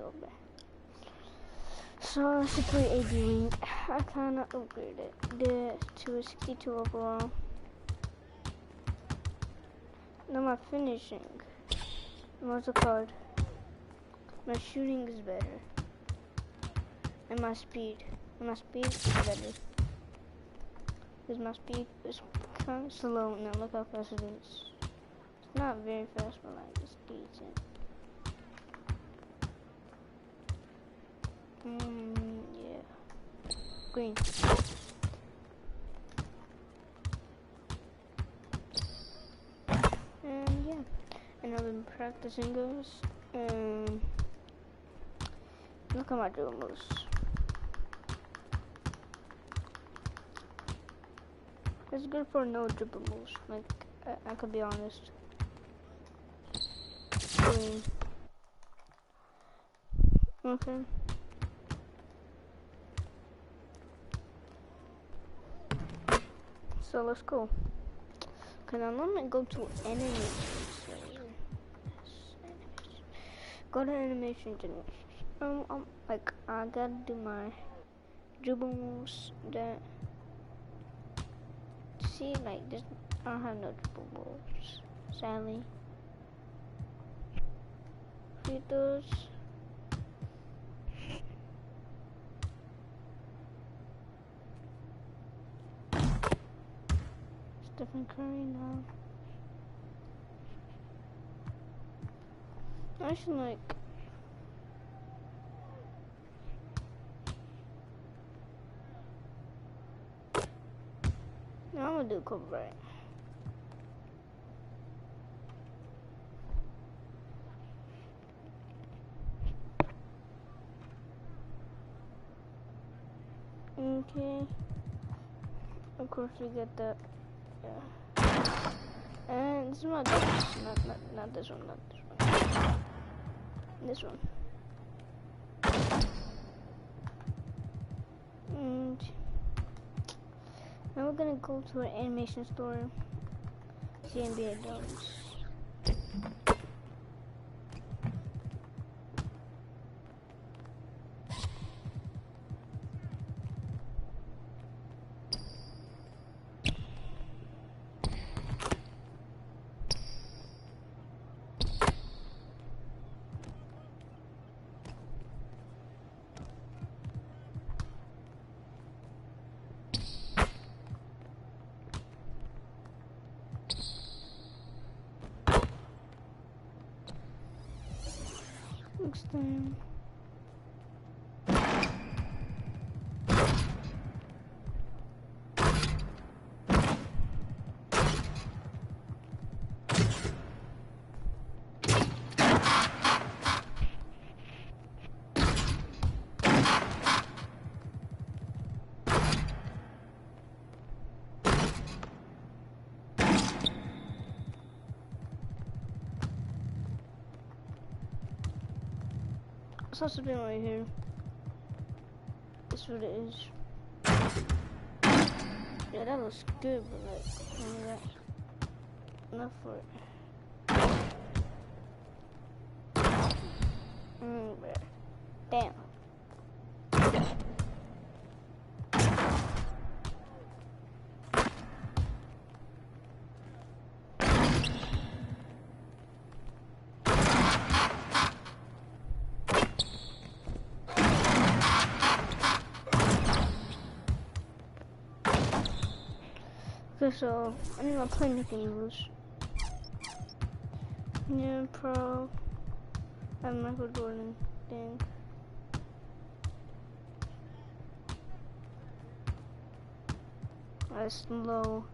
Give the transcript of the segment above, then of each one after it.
little bit. So I should play AD Link. I kinda upgraded it to a 62 overall. Now my finishing, what's it called? My shooting is better. And my speed. is better. Because my speed is kind of slow now. Look how fast it is. It's not very fast, but like it's decent. Yeah. Green. And yeah. And I've been practicing those. Look at my dribble moves. It's good for no dribble moves. Like I could be honest. Green. Okay. So let's go. Okay, now let me go to animation. Go to animation generation. Like I gotta do my dribble moves. That see, like this, I don't have no dribble moves. Sadly. Free throws. Stephen Curry now. I should like. No, I'm gonna do Kobe Bryant. Okay. Of course we get that. Yeah. And this is not this. Not this one. Not this one. This one. And now we're gonna go to an animation store. See NBA Dunks. Next time. I saw something right here. That's what it is. Yeah, that looks good, but like, enough for it. Damn. Okay, so I need my playmaking moves. Yeah, pro. I have Michael Jordan thing. That's low.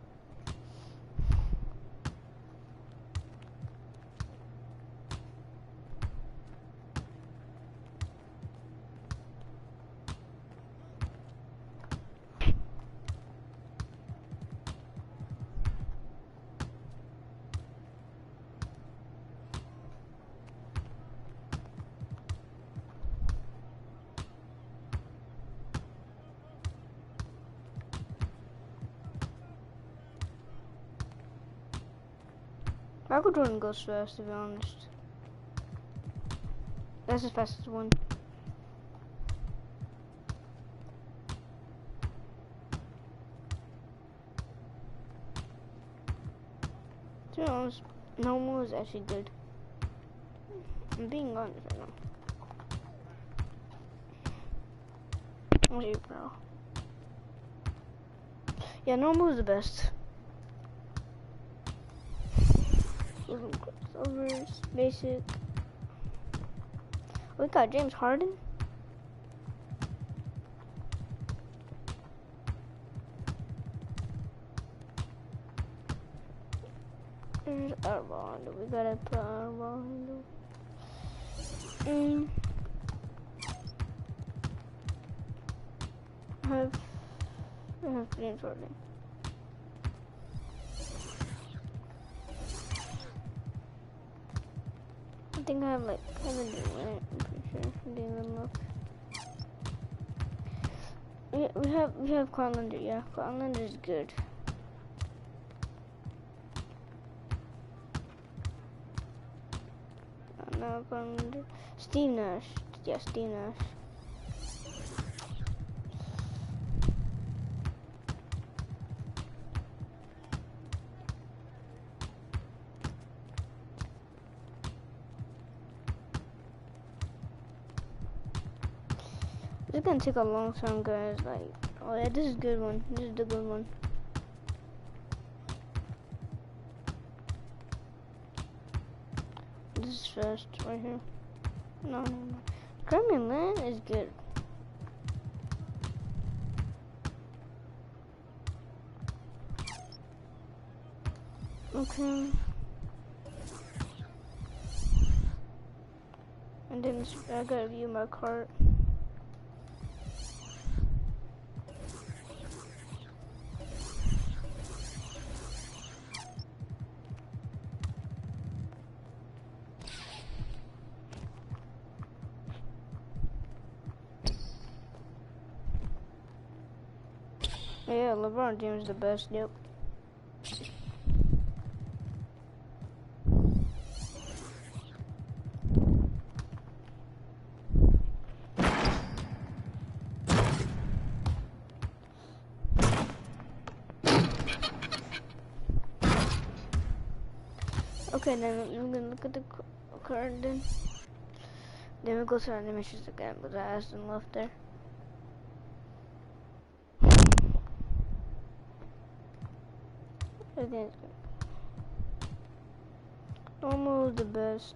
Michael Jordan goes fast, to be honest. That's the fastest one. To be honest, normal is actually good. I'm being honest right now. Okay, bro. Yeah, normal is the best. Crossovers, basic. We got James Harden. There's our ball handle. We gotta put our ball handle. I have James Harden. I think I have like Kevin Durant. I'm pretty sure. I didn't even look. We have Kawhi. Yeah, Kawhi is good. No, Kawhi. Steve Nash. Yeah, Steve Nash. It's gonna take a long time, guys. Like, oh yeah, this is a good one. This is the good one. This is fast right here. No. Gremlin Land is good. Okay. And then I gotta view my cart. Yeah, LeBron James is the best. Yep. Okay, then I'm gonna look at the card then. Then we'll go to animations again, but I asked and left there. Everything's good. Normal is the best.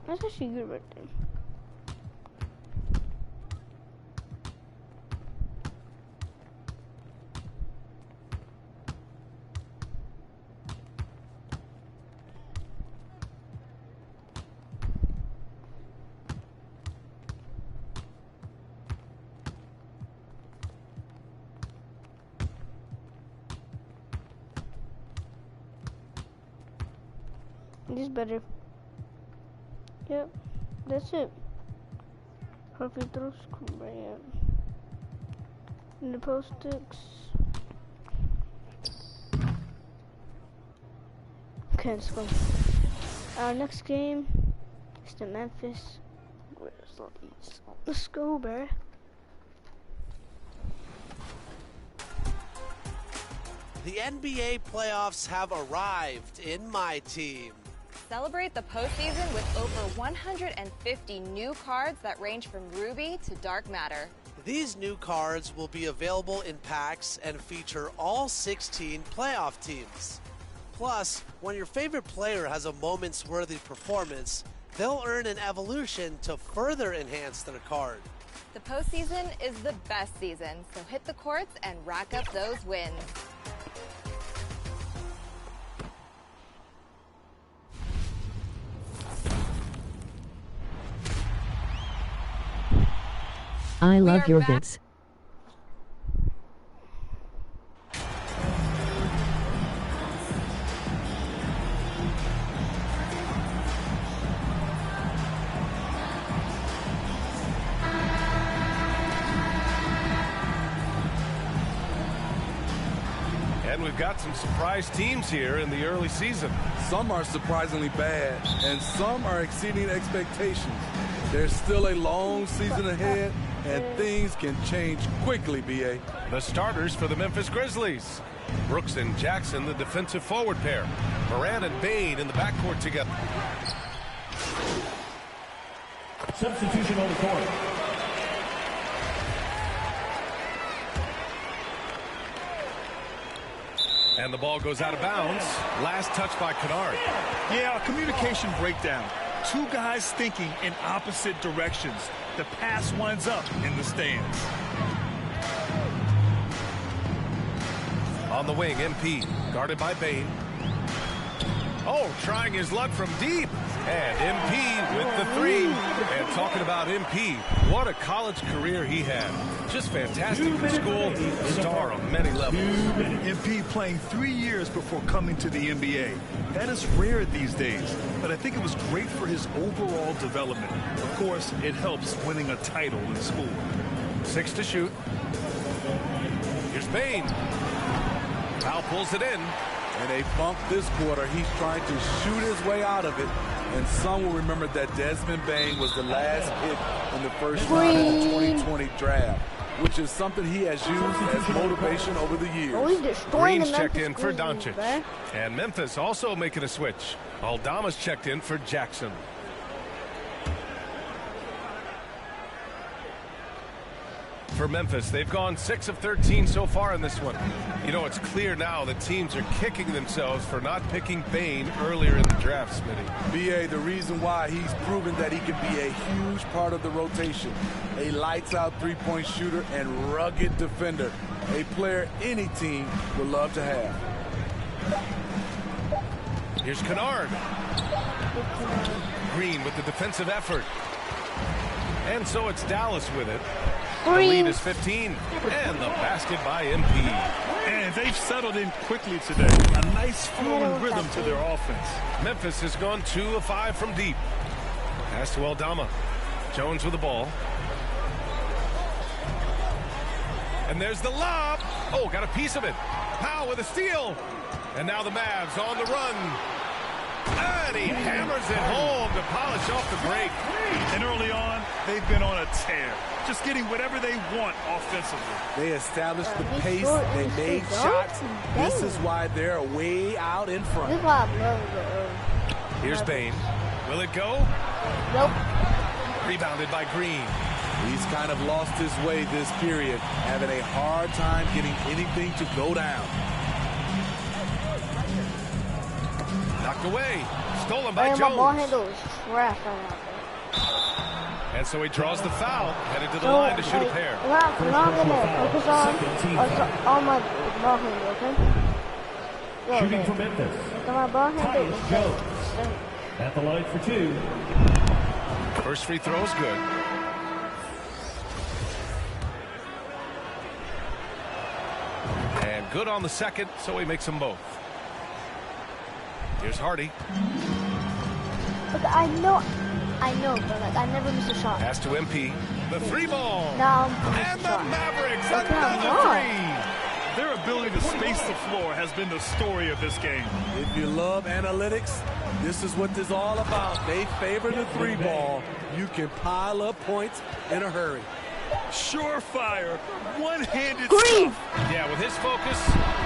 That's actually good right there. This is better. Yep, that's it. Perfect throw screen. And the post sticks. Okay, let's go. Our next game is the Memphis Grizzlies. Let's go, bro. The NBA playoffs have arrived in my team. Celebrate the postseason with over 150 new cards that range from Ruby to Dark Matter. These new cards will be available in packs and feature all 16 playoff teams. Plus, when your favorite player has a moments-worthy performance, they'll earn an evolution to further enhance their card. The postseason is the best season, so hit the courts and rack up those wins. I love your vids. And we've got some surprise teams here in the early season. Some are surprisingly bad, and some are exceeding expectations. There's still a long season ahead, and things can change quickly, B.A. The starters for the Memphis Grizzlies. Brooks and Jackson, the defensive forward pair. Moran and Bain in the backcourt together. Substitution on the court. And the ball goes out of bounds. Last touch by Kennard. Yeah, a communication breakdown. Two guys thinking in opposite directions. The pass winds up in the stands. On the wing, MP, guarded by Bain. Oh, trying his luck from deep. And MP with the three. And talking about MP, what a college career he had. Just fantastic in school, star on many levels. MP playing 3 years before coming to the NBA. That is rare these days, but I think it was great for his overall development. Of course, it helps winning a title in school. 6 to shoot. Here's Bain. Powell pulls it in. And they bump this quarter. He's trying to shoot his way out of it. And some will remember that Desmond Bain was the last pick in the first round of the 2020 draft, which is something he has used as motivation over the years. Green's checked in for Doncic. And Memphis also making a switch. Aldama's checked in for Jackson. For Memphis, they've gone 6 of 13 so far in this one. You know, it's clear now that teams are kicking themselves for not picking Bain earlier in the draft, Smitty. B.A., the reason why he's proven that he can be a huge part of the rotation. A lights-out three-point shooter and rugged defender. A player any team would love to have. Here's Kennard. Green with the defensive effort. And so it's Dallas with it. The lead is 15, and the basket by MP. And they've settled in quickly today. A nice flowing rhythm to their offense. Memphis has gone 2 of 5 from deep. Pass to Aldama. Jones with the ball. And there's the lob. Oh, got a piece of it. Powell with a steal. And now the Mavs on the run. And he hammers it home to polish off the break. And early on, they've been on a tear. Just getting whatever they want offensively. They established the pace. They made shots. This is why they're way out in front. Here's Bain. Will it go? Nope. Rebounded by Green. He's kind of lost his way this period, having a hard time getting anything to go down. Knocked away. Stolen by Jones. And so he draws the foul, headed to the line to shoot a pair. Focus on my ball handle, okay? Shooting for Memphis. Tyus Jones at the line for 2. First free throw is good. And good on the second, so he makes them both. Here's Hardy. Look, I know, but like I never miss a shot. Pass to MP. The 3 ball. Now And the Mavericks, Look another 3. Their ability to space the floor has been the story of this game. If you love analytics, this is what this is all about. They favor the 3 ball. You can pile up points in a hurry. Surefire, one-handed Green. Yeah, with his focus,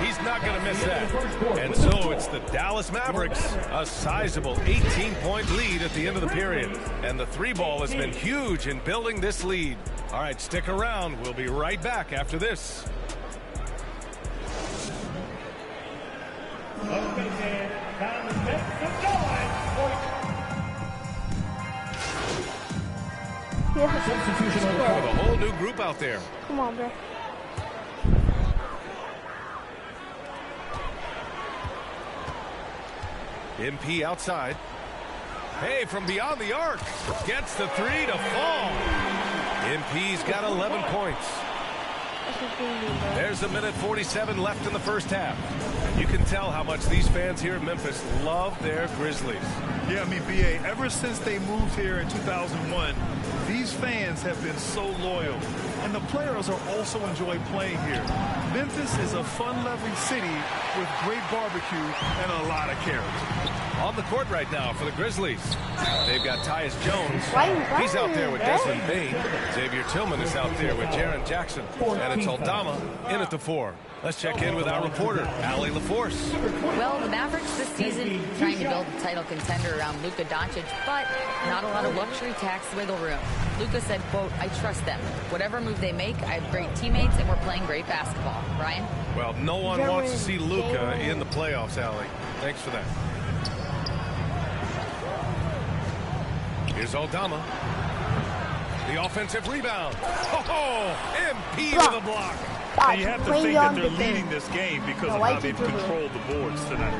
he's not going to miss that. And so it's the Dallas Mavericks, a sizable 18-point lead at the end of the period. And the 3 ball has been huge in building this lead. All right, stick around. We'll be right back after this. Substitution on the We have court. a whole new group out there. Come on, bro. MP outside. Hey, from beyond the arc. Gets the 3 to fall. MP's got 11 points. There's a minute 47 left in the first half. And you can tell how much these fans here in Memphis love their Grizzlies. Yeah, I mean, BA, ever since they moved here in 2001, these fans have been so loyal. And the players are also enjoy playing here. Memphis is a fun-loving city with great barbecue and a lot of character. On the court right now for the Grizzlies. They've got Tyus Jones. He's out there with Right. Desmond Bain. Xavier Tillman is out there with Jaren Jackson. And it's Aldama in at the 4. Let's check in with our reporter, Allie LaForce. Well, the Mavericks this season trying to build a title contender around Luka Doncic, but not a lot of luxury tax wiggle room. Luka said, quote, "I trust them. Whatever move they make, I have great teammates and we're playing great basketball." Ryan? Well, no one wants to see Luka in the playoffs, Allie. Thanks for that. Here's Aldama. The offensive rebound. Oh, MP with a block. And you have to think that they're leading this game because of how they've controlled the boards tonight.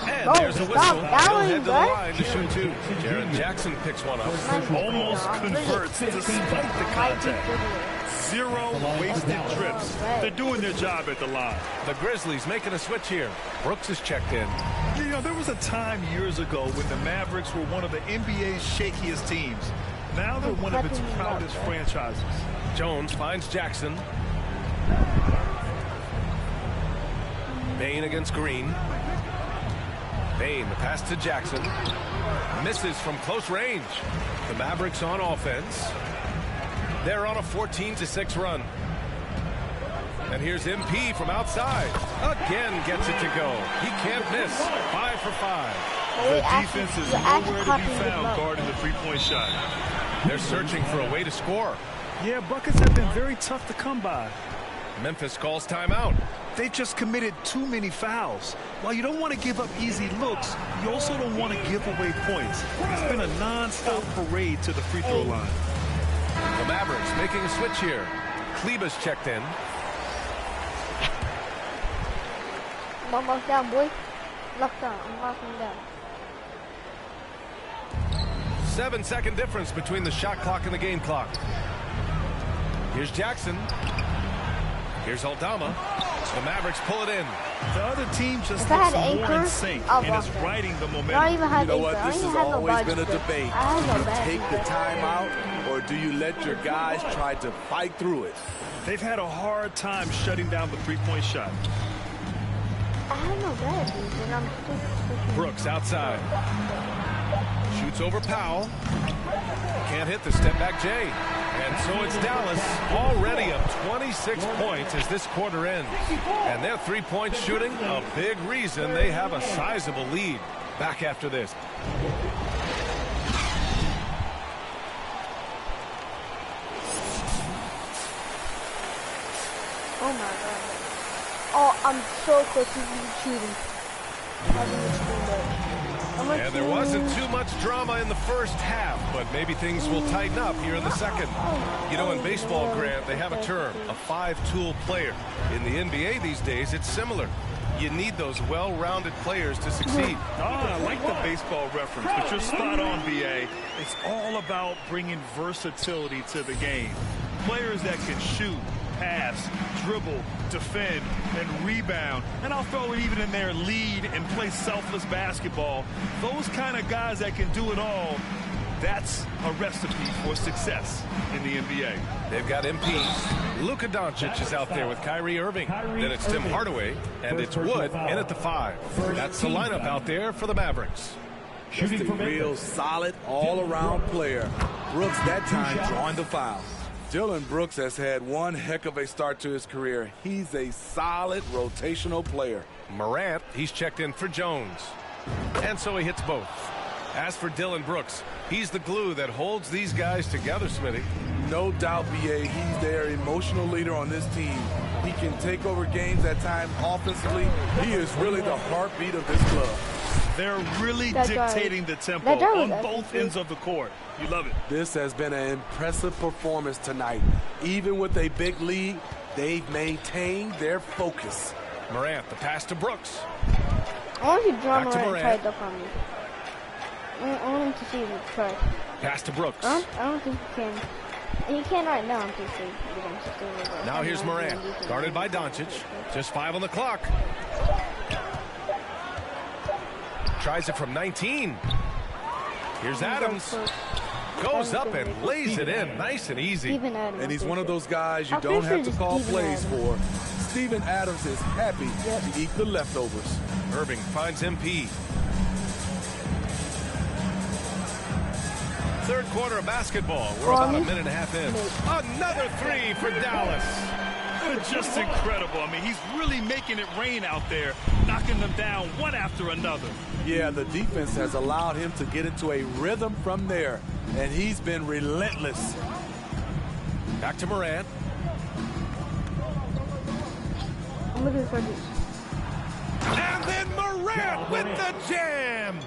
And there's a whistle. They'll head to the line to shoot 2. Jaren Jackson picks one up. Almost converts despite the contact. 0 wasted trips. They're doing their job at the line. The Grizzlies making a switch here. Brooks is checked in. You know, there was a time years ago when the Mavericks were one of the NBA's shakiest teams. Now they're one of its proudest franchises. Jones finds Jackson. Bain against Green. Bain, the pass to Jackson. Misses from close range. The Mavericks on offense. They're on a 14-6 run. And here's MP from outside. Again gets it to go. He can't miss. 5 for 5. The defense is nowhere to be found guarding the three-point shot. They're searching for a way to score. Yeah, buckets have been very tough to come by. Memphis calls timeout. They just committed too many fouls. While you don't want to give up easy looks, you also don't want to give away points. It's been a non-stop parade to the free throw line. The Mavericks making a switch here. Kleba's checked in. I'm almost down, boy. Locked down. I'm locking down. 7-second difference between the shot clock and the game clock. Here's Jackson. Here's Aldama. The Mavericks pull it in. The other team just looks more in sync and is riding the momentum. You know what? This has always been a debate. Do you take the timeout or do you let your guys try to fight through it? They've had a hard time shutting down the three-point shot. I have no bad dudes, and I'm still Brooks outside. Shoots over Powell. Can't hit the step-back J. And so it's Dallas already up 26 points as this quarter ends. And their three-point shooting, a big reason they have a sizable lead. Back after this. Oh my god. Oh, I'm so close to shooting. And there wasn't too much drama in the first half, but maybe things will tighten up here in the second. You know, in baseball, Grant, they have a term, a five-tool player. In the NBA these days, it's similar. You need those well-rounded players to succeed. I like the baseball reference, but you're spot on, BA. It's all about bringing versatility to the game. Players that can shoot, pass, dribble, defend, and rebound. And I'll throw it even in there, lead and play selfless basketball. Those kind of guys that can do it all, that's a recipe for success in the NBA. They've got MPs. Luka Doncic is out there with Kyrie Irving. Then it's Tim Hardaway, and it's Wood in at the 5. That's the lineup out there for the Mavericks. Just a real solid all-around player. Brooks that time drawing the foul. Dylan Brooks has had one heck of a start to his career. He's a solid rotational player. Morant, he's checked in for Jones. And so he hits both. As for Dylan Brooks, he's the glue that holds these guys together, Smitty. No doubt, BA, he's their emotional leader on this team. He can take over games at times offensively. He is really the heartbeat of this club. They're really dictating the tempo on both ends of the court. You love it. This has been an impressive performance tonight. Even with a big lead, they've maintained their focus. Morant, the pass to Brooks. I want to draw Back to Morant Morant. tied up on me. I want him to see him try. Pass to Brooks. I don't think he can. He can right now, I'm too sure. Now here's Morant, guarded by Doncic. Just 5 on the clock. Tries it from 19. Here's Adams. Goes up and lays it in, nice and easy. And he's one of those guys you don't have to call plays for. Steven Adams is happy to eat the leftovers. Irving finds MP. Third quarter of basketball. We're about a minute and a half in. Another three for Dallas. Just incredible. I mean, he's really making it rain out there, knocking them down one after another. Yeah, the defense has allowed him to get into a rhythm from there, and he's been relentless. Back to Morant. I'm looking for this. And then Morant with the jam.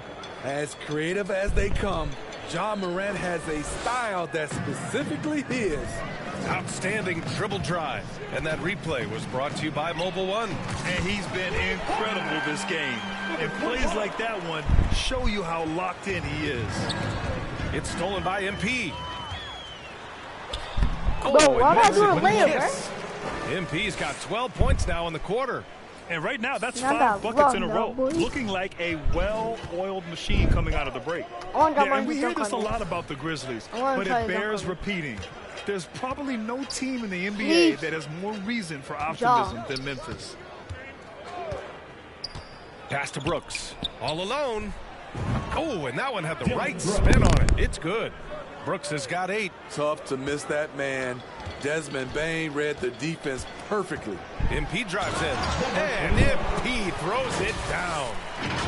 As creative as they come, Ja Morant has a style that's specifically his. Outstanding dribble drive. And that replay was brought to you by Mobile One. And he's been incredible this game. And plays like that one show you how locked in he is. It's stolen by MP. Bro, why am I doing a layup, bro? MP's got 12 points now in the quarter. And right now, that's 5 buckets in a row. Looking like a well-oiled machine coming out of the break. Yeah, and we hear this a lot about the Grizzlies, but it bears repeating. There's probably no team in the NBA that has more reason for optimism than Memphis. Pass to Brooks. All alone. Oh, and that one had the right spin on it. It's good. Brooks has got 8. Tough to miss that man. Desmond Bain read the defense perfectly. MP drives in. And MP throws it down.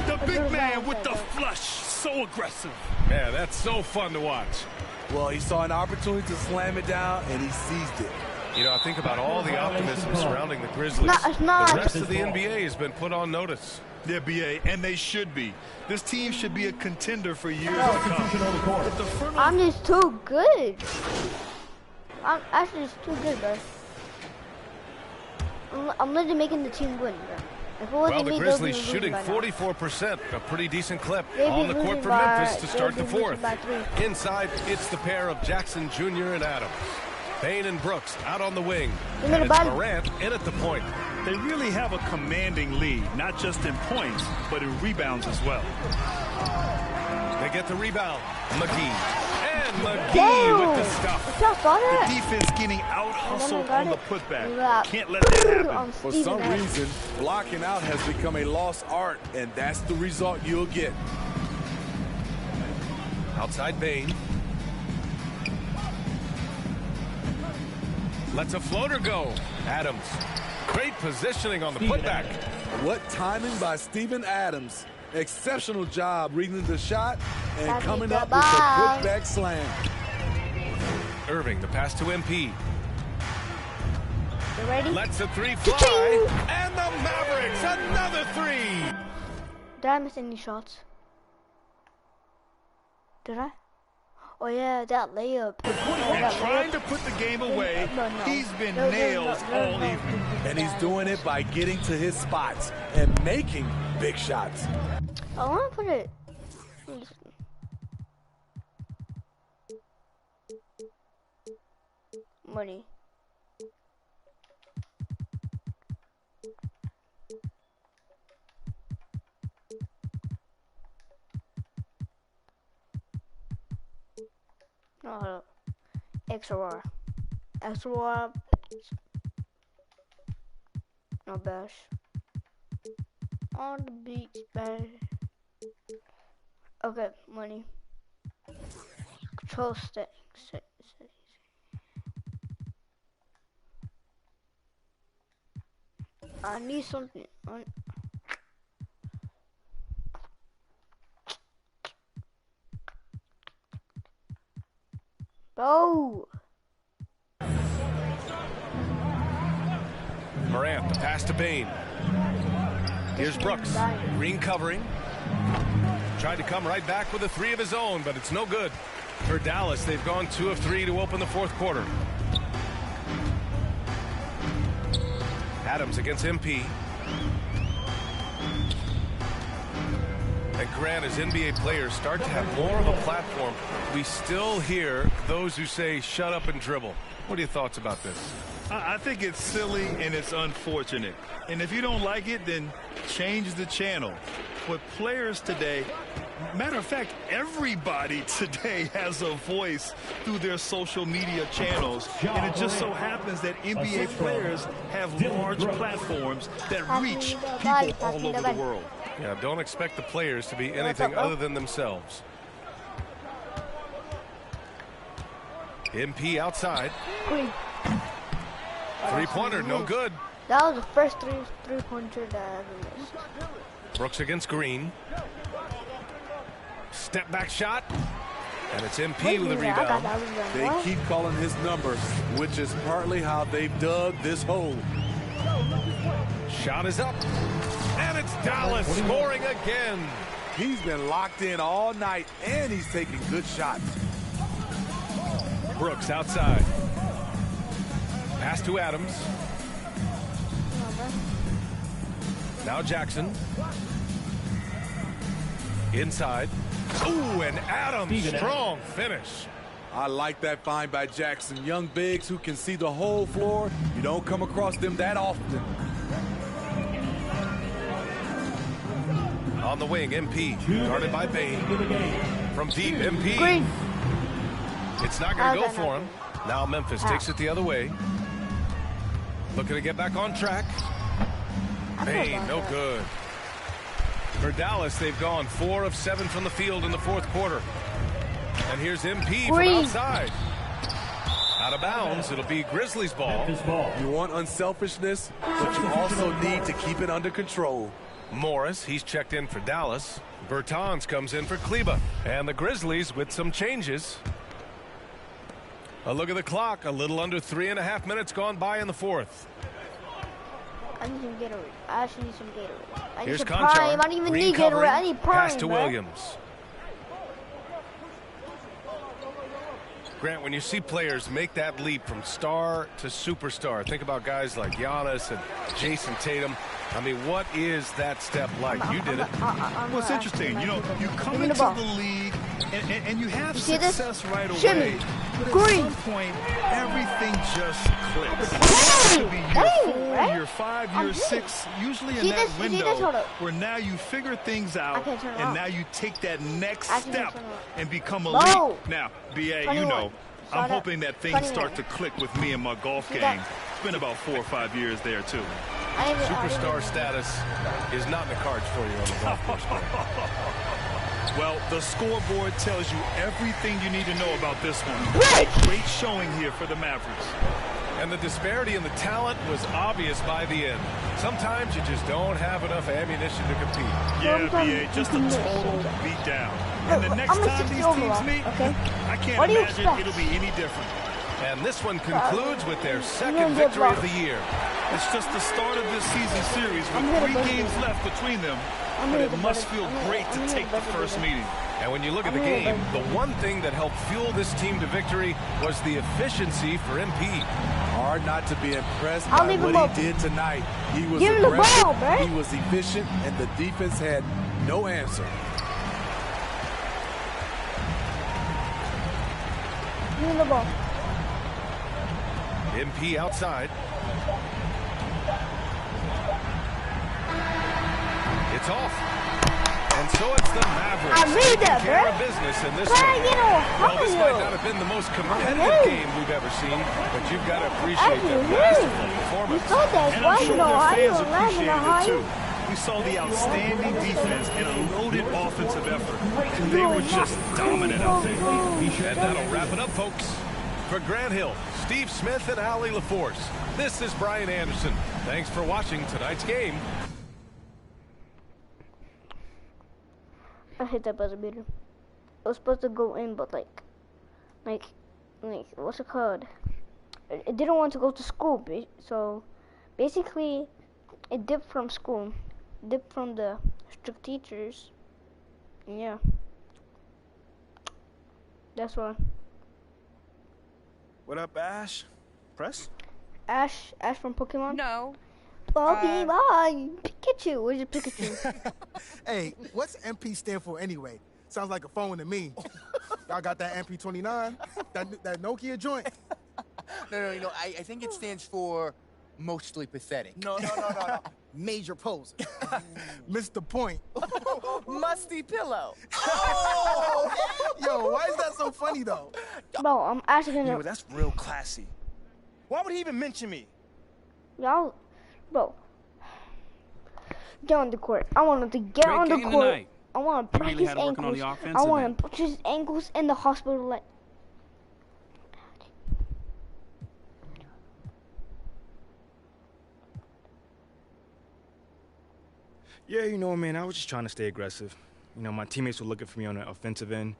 The big man with the flush. So aggressive. Man, that's so fun to watch. Well, he saw an opportunity to slam it down, and he seized it. You know, I think about all the optimism surrounding the Grizzlies. The rest of the NBA has been put on notice. Yeah, BA, and they should be. This team should be a contender for years to come. I'm just too good. I'm actually just too good, bro. I'm literally making the team win, bro. Well, the Grizzlies shooting 44%, a pretty decent clip. On the court for Memphis to start the fourth. Inside, it's the pair of Jackson Jr. and Adams. Bain and Brooks out on the wing. And it's Morant in at the point. They really have a commanding lead, not just in points, but in rebounds as well. They get the rebound. McGee. And McGee with the stuff. The defense getting out-hustled on the putback. Can't let that happen. For some reason, blocking out has become a lost art, and that's the result you'll get. Outside Bain. Lets a floater go. Adams. Great positioning on the putback. What timing by Steven Adams. Exceptional job reading the shot and coming up with the putback slam. Irving, the pass to MP. You ready? Lets a 3 fly. And the Mavericks, another 3. Did I miss any shots? Did I? Oh yeah, that layup. And trying to put the game away, he's been nails all evening. And he's doing it by getting to his spots and making big shots. I want to put it. Money. No, XOR. XOR. No bash. On the beach, bash. Okay, money. Control settings. I need something. Bro. Morant, the pass to Bain. Here's Brooks. Green covering. Tried to come right back with a 3 of his own, but it's no good. For Dallas, they've gone 2 of 3 to open the fourth quarter. Adams against MP. And Grant, as NBA players start to have more of a platform, we still hear those who say, shut up and dribble. What are your thoughts about this? I think it's silly and it's unfortunate. And if you don't like it, then change the channel. But players today, matter of fact, everybody today has a voice through their social media channels. And it just so happens that NBA players have large platforms that reach people all over the world. Yeah, don't expect the players to be anything other than themselves. MP outside. Three-pointer, no good. That was the first three-pointer that I ever missed. Brooks against Green. Step back shot. And it's MP with the rebound. They keep calling his number, which is partly how they've dug this hole. Shot is up. And it's Dallas scoring again. He's been locked in all night, and he's taking good shots. Brooks outside. Pass to Adams. Now Jackson. Inside. Ooh, and Adams, strong finish. I like that find by Jackson. Young bigs who can see the whole floor. You don't come across them that often. On the wing, MP. Guarded by Bain. From deep, MP. Green. It's not going to go for him. Now Memphis takes it the other way. Looking to get back on track. Bain, no good. For Dallas, they've gone 4 of 7 from the field in the fourth quarter. And here's MP from outside. Out of bounds, it'll be Grizzlies ball. You want unselfishness, but you also need to keep it under control. Morris, he's checked in for Dallas. Bertans comes in for Kleba. And the Grizzlies with some changes. A look at the clock. A little under 3.5 minutes gone by in the fourth. I need some Gatorade. I actually need some Gatorade. I need Here's some Conchar. Prime. I don't even Green need Gatorade. I need Prime, pass to bro. Williams. Grant, when you see players make that leap from star to superstar, think about guys like Giannis and Jason Tatum. I mean, what is that step like? You did it. Well, it's interesting. You know, you come into the league and you have success right away. But at some point, everything just clicks. It could be year 4, year 5, year 6, usually in that window where now you figure things out and now you take that next step and become elite. Now, BA, you know, I'm hoping that things start to click with me in my golf game. It's been about 4 or 5 years there, too. Superstar status is not in the cards for you on the golf course. Well, the scoreboard tells you everything you need to know about this one. Great showing here for the Mavericks. And the disparity in the talent was obvious by the end. Sometimes you just don't have enough ammunition to compete. Yeah, BA, just a total beatdown. And the next time these teams meet, I can't imagine it'll be any different. And this one concludes with their second victory of the year. It's just the start of this season series with 3 games left between them. But it must feel great to take the first meeting. And when you look at the game, the one thing that helped fuel this team to victory was the efficiency for MP. Hard not to be impressed by what he did tonight. He was aggressive, he was efficient, and the defense had no answer. Give me the ball. MP outside. It's off. And so it's the Mavericks taking care of business in this one. Well, this might not have been the most competitive game we've ever seen, but you've got to appreciate their masterful performance. And I'm sure their fans appreciated it too. We saw the outstanding defense and a loaded offensive effort. They were just dominant out there. And that'll wrap it up, folks. For Grant Hill, Steve Smith, and Allie LaForce, this is Brian Anderson. Thanks for watching tonight's game. I hit that buzzer beater. It was supposed to go in, but like, what's it called? It didn't want to go to school, so basically, it dipped from school, dipped from the strict teachers. And yeah, that's why. What up, Ash? Press? Ash from Pokemon? No. Pokemon! Pikachu! Where's your Pikachu? Hey, what's MP stand for anyway? Sounds like a phone to me. Y'all got that MP29? That Nokia joint? No, I think it stands for mostly pathetic. No. major poser. Mr. Point. Musty pillow. Oh! Yo, why is that so funny though? Bro, I'm actually gonna. Yo, that's real classy. Why would he even mention me? Y'all, bro, get on the court. I want him to get on the court. Tonight. I want to break his ankles. I want him to put his ankles in the hospital. Like, Yeah, you know, man, I was just trying to stay aggressive. You know, my teammates were looking for me on the offensive end.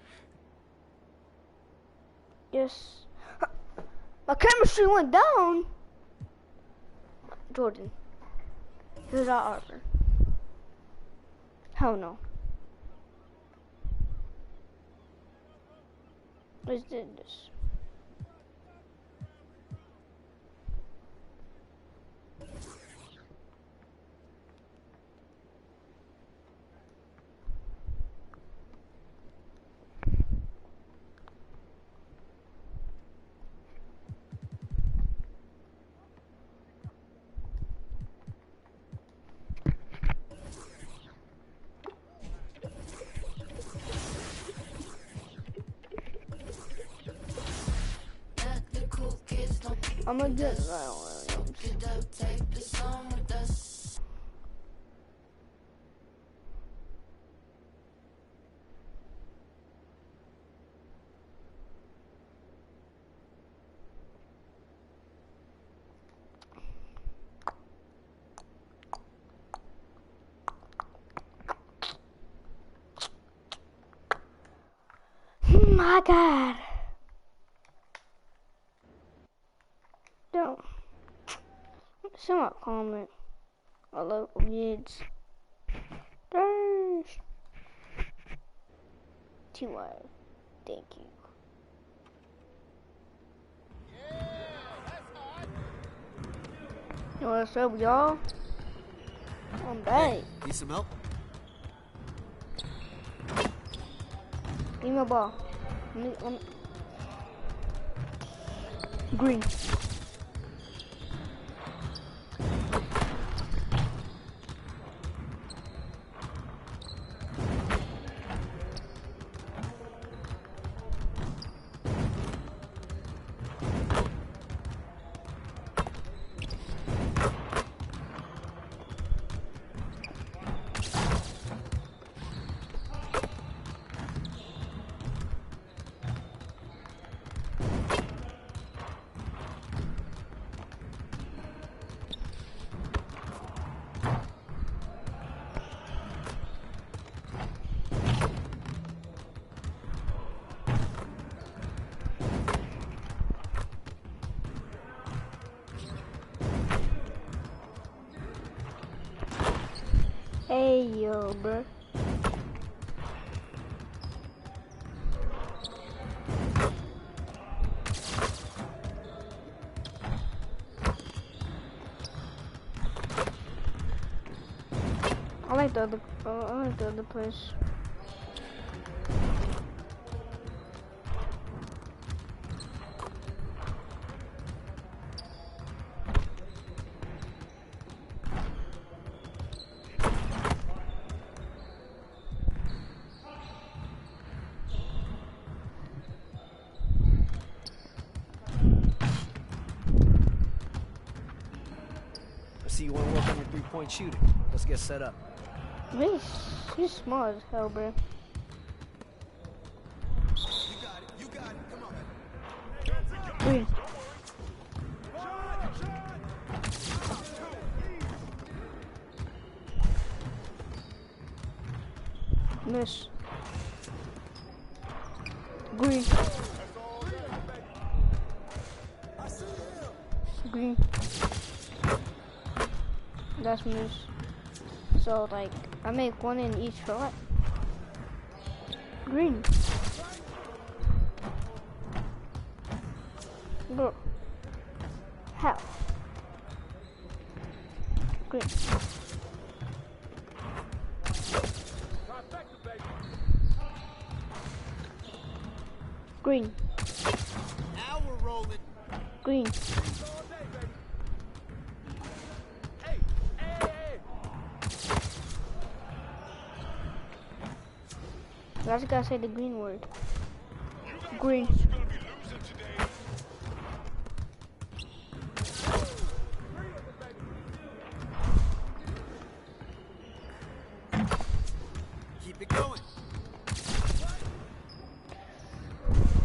yes, my chemistry went down. Jordan, here's our armor. Hell no. Let's do this. I'm gonna get my God. Don't. Send my comment. I love kids. Dash. TY. Thank you. You know what's up, y'all? I'm back. Need some help? Give me a ball. Let me. Green. Hey yo, bro. I like the other place. See you want to work on your three-point shooting. Let's get set up. He's smart as hell, bro. You got it. Come on, man. Green. Miss. Green. Green. That's miss. So like I make one in each shot. Green. Bro. How? Green. Green. Now we're rolling. Green. I just gotta say the green word. Green. Keep it going.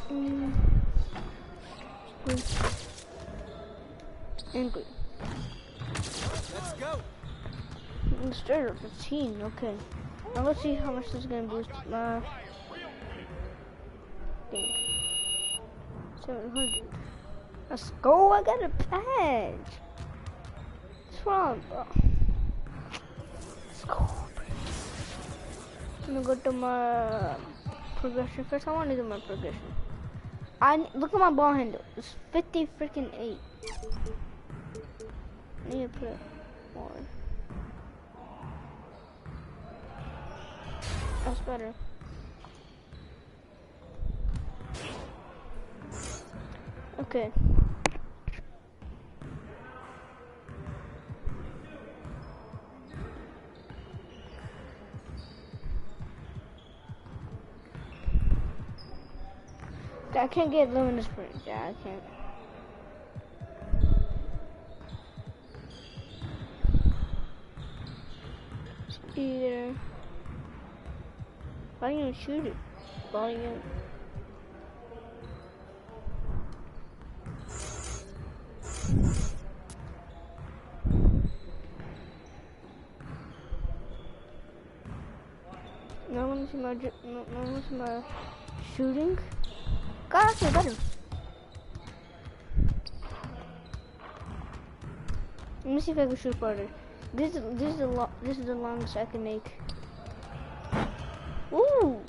Green. And green. Let's go. Starter 15, okay. Now let's see how much this is gonna boost my thing. 700. Let's go, I got a patch. What's wrong, bro? Let's go. I'm gonna go to my progression first. I wanna do my progression. Look at my ball handle. It's 50 freaking 8. I need to put more. That's better. Okay. I can't get luminous sprint. Yeah, I can't. Either. Why didn't you shoot it? Volume. No one see my no one see my shooting. God, I feel better. Let me see if I can shoot farther. This is the longest I can make. Ooh!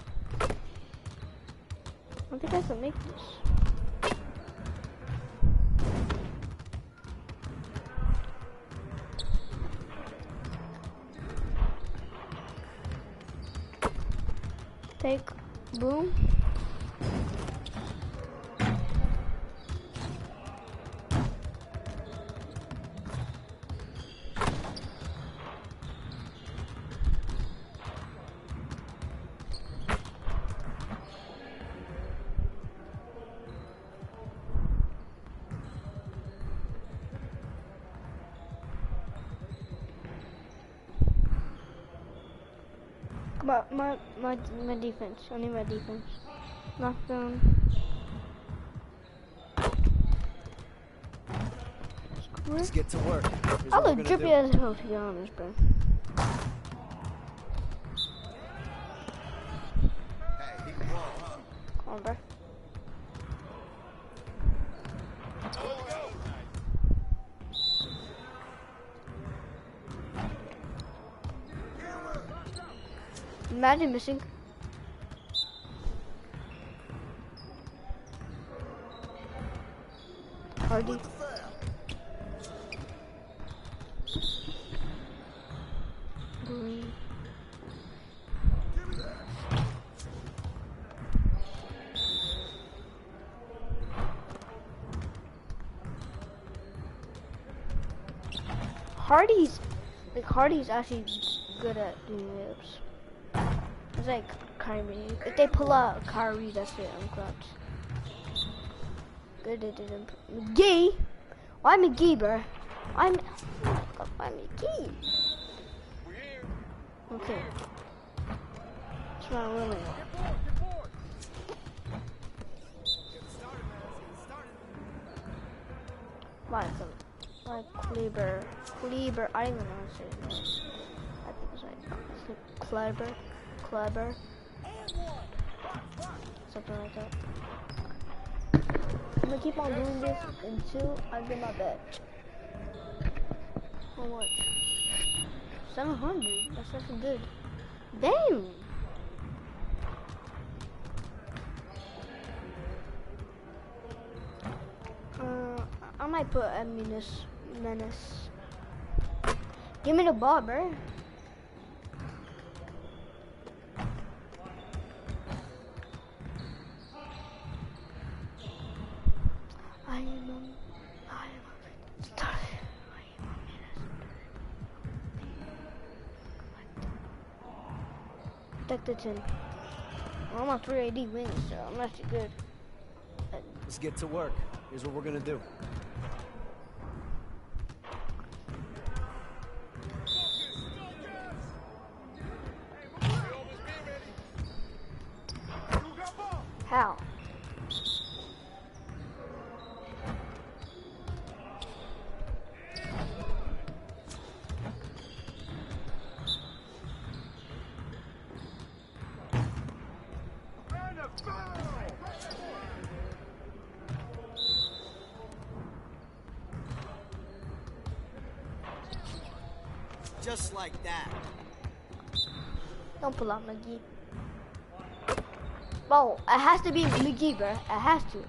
I think I can make this. Take, boom. My defense. I need my defense. Knockdown. Let's get to work. I look drippy as hell, to be honest, bro. Come on, bro. Imagine missing. Hardy. Green. Hardy's actually good at doing layups. It's like Kyrie. If they pull out Kyrie, that's it. I'm clutch. Good, they didn't. McGee? Why McGee, bro? Why McGee? Okay. That's not really. Like Kleber. I don't even know how to say it. I think it's like Kleber. Something like that. I'm gonna keep on doing this until I get my badge. How much? 700. That's actually good. Damn. I might put a menace. Give me the ball, bro. Protect the 10. I'm on 3 AD wings, so I'm actually good. Let's get to work. Here's what we're gonna do. How? Just like that. Don't pull out McGee. Bro, it has to be McGee, bro. It has to. Okay.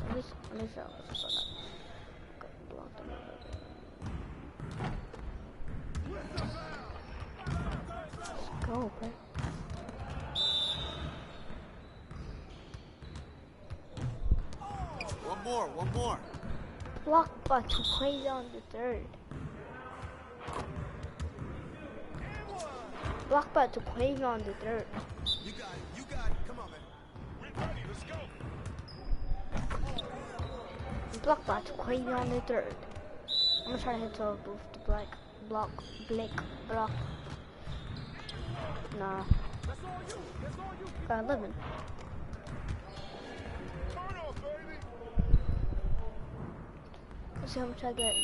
At least I'll okay, block them Let's go, bro. One more. Block by to play on the third. Block by to play on the third. You got it. Come on, man. We're ready. Let's go. Block by to play on the third. I'm gonna try to hit to both the black block. Nah. Got 11. Let's see how much I get.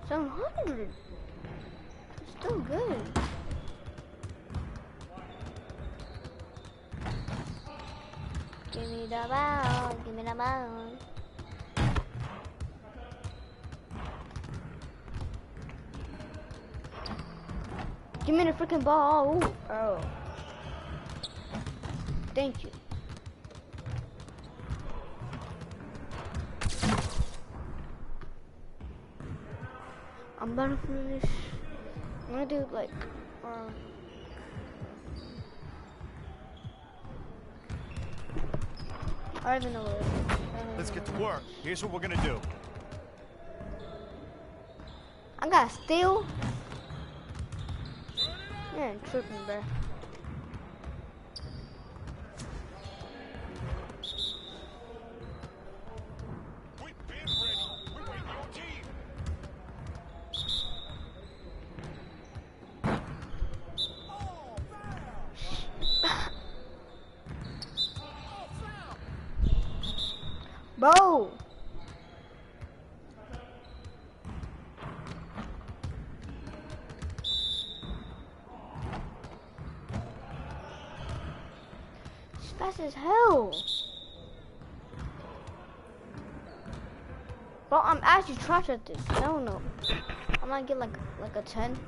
700. Still good. Give me the ball. Give me the ball. Give me the freaking ball. Ooh. Oh. Thank you. I'm about to finish. I'm gonna do like, I don't even know what it is. Let's get to work. Here's what we're gonna do. I got steal. Man, tripping, bro. Bro! It's fast as hell. Bro, I'm actually trash at this. I don't know. I might get like a 10.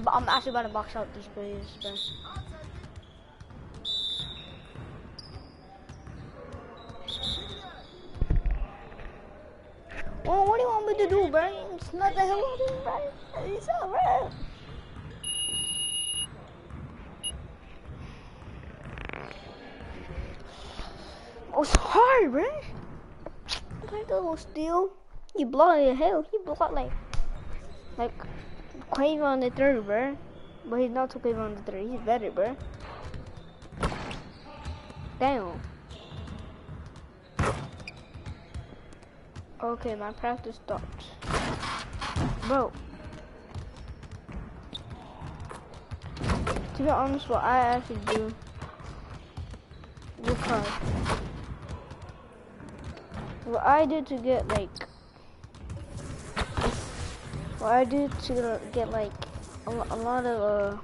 But I'm actually about to box out these players, bro. Well, what do you want me to do, bro? It's not the hell I do, bro. It's alright. Oh, it's hard, bro. Like a little steal. He blocked the hell. He blocked like Quavo on the third, bro. But he's not too Quavo on the third. He's better, bro. Damn. Okay, my practice stopped. Bro. To be honest, what I actually do, because what I do to get like, what I do to get like a lot of,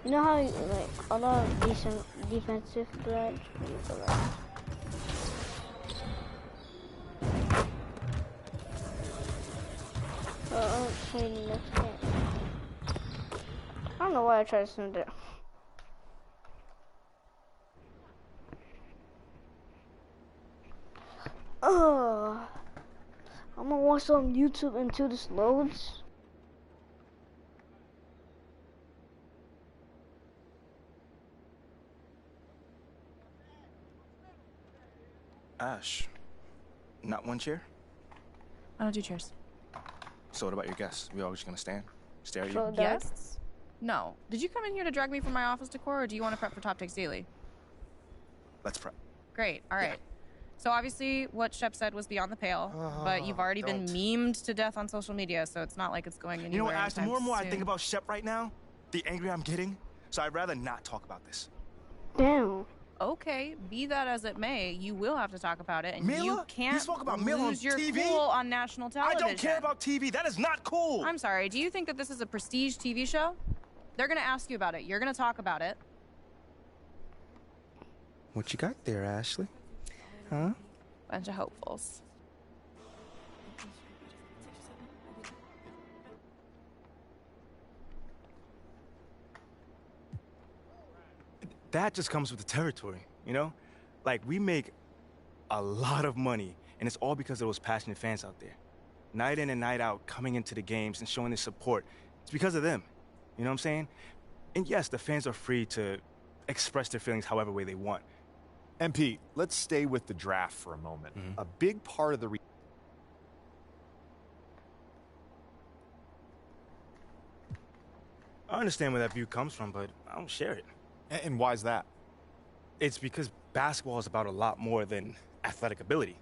you know how like a lot of decent defensive threats. Next game. I don't know why I tried to send it. I'm gonna watch some YouTube until this loads. Ash, not one chair? I don't do chairs. So what about your guests? We all just gonna stand? Stare at you? For guests? No. Did you come in here to drag me from my office decor, or do you want to prep for Top Takes Daily? Let's prep. Great. All right. Yeah. So obviously what Shep said was beyond the pale, but you've already been memed to death on social media, so it's not like it's going anywhere. You know what, Ash, the more and more soon. I think about Shep right now, the angrier I'm getting, so I'd rather not talk about this. Damn. Okay, be that as it may, you will have to talk about it, and Mila? you can't You spoke about Mila lose on your TV? cool on national television. I don't care about TV. That is not cool. I'm sorry. Do you think that this is a prestige TV show? They're going to ask you about it. You're going to talk about it. What you got there, Ashley? Huh? Bunch of hopefuls. That just comes with the territory, you know? Like, we make a lot of money, and it's all because of those passionate fans out there. Night in and night out, coming into the games and showing their support. It's because of them. You know what I'm saying? And yes, the fans are free to express their feelings however way they want. MP, let's stay with the draft for a moment. A big part of the I understand where that view comes from, but I don't share it. And why's that? It's because basketball is about a lot more than athletic ability.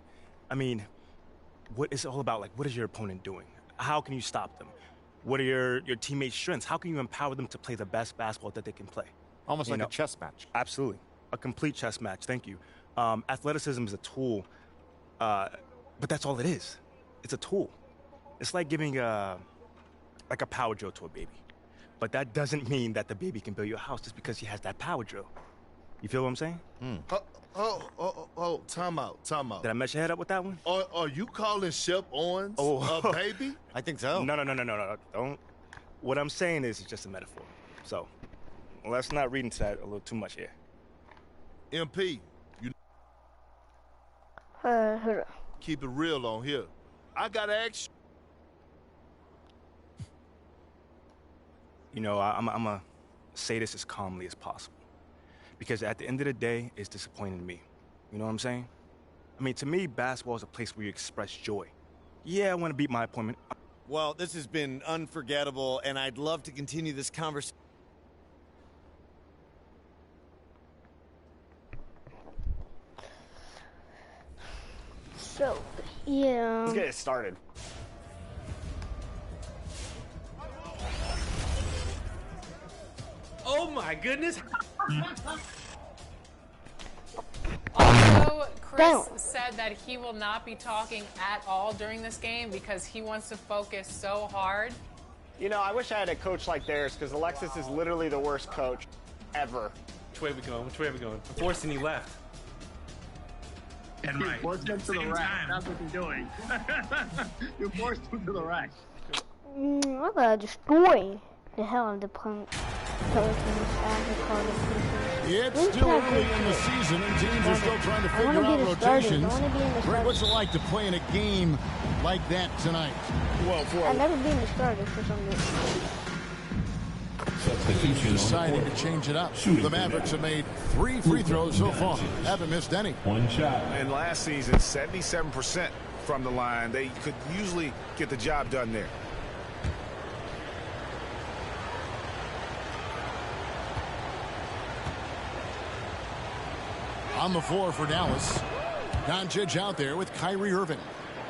I mean, what is it all about? Like, what is your opponent doing? How can you stop them? What are your teammates' strengths? How can you empower them to play the best basketball that they can play? Almost like a chess match. Absolutely. A complete chess match, thank you. Athleticism is a tool, but that's all it is. It's a tool. It's like giving a power drill to a baby. But that doesn't mean that the baby can build your house just because he has that power drill. You feel what I'm saying? Time out. Did I mess your head up with that one? Are you calling Shep Owens a baby? I think so. No. Don't. What I'm saying is it's just a metaphor. So, let's not read into that a little too much here. MP, you keep it real on here. I gotta ask you. You know, I'm going to say this as calmly as possible. Because at the end of the day, it's disappointing to me. You know what I'm saying? I mean, to me, basketball is a place where you express joy. Yeah, I want to beat my opponent. Well, this has been unforgettable, and I'd love to continue this conversation. So, yeah. Let's get it started. Oh my goodness. Also, Chris said that he will not be talking at all during this game because he wants to focus so hard. You know, I wish I had a coach like theirs because Alexis is literally the worst coach ever. Which way are we going? Which way are we going? I'm forcing you left. And right. Forced him to the rack. That's what you're doing. You forced him to the rack. I'm gonna destroy the hell out of the punk. It's still early in the season, and teams are still trying to figure out rotations. Greg, what's it like to play in a game like that tonight? Well, I've never been the starter for some reason. Deciding to change it up. The Mavericks have made 3 free throws so far. Haven't missed any. One shot. And last season, 77% from the line. They could usually get the job done there. On the floor for Dallas. Doncic out there with Kyrie Irving.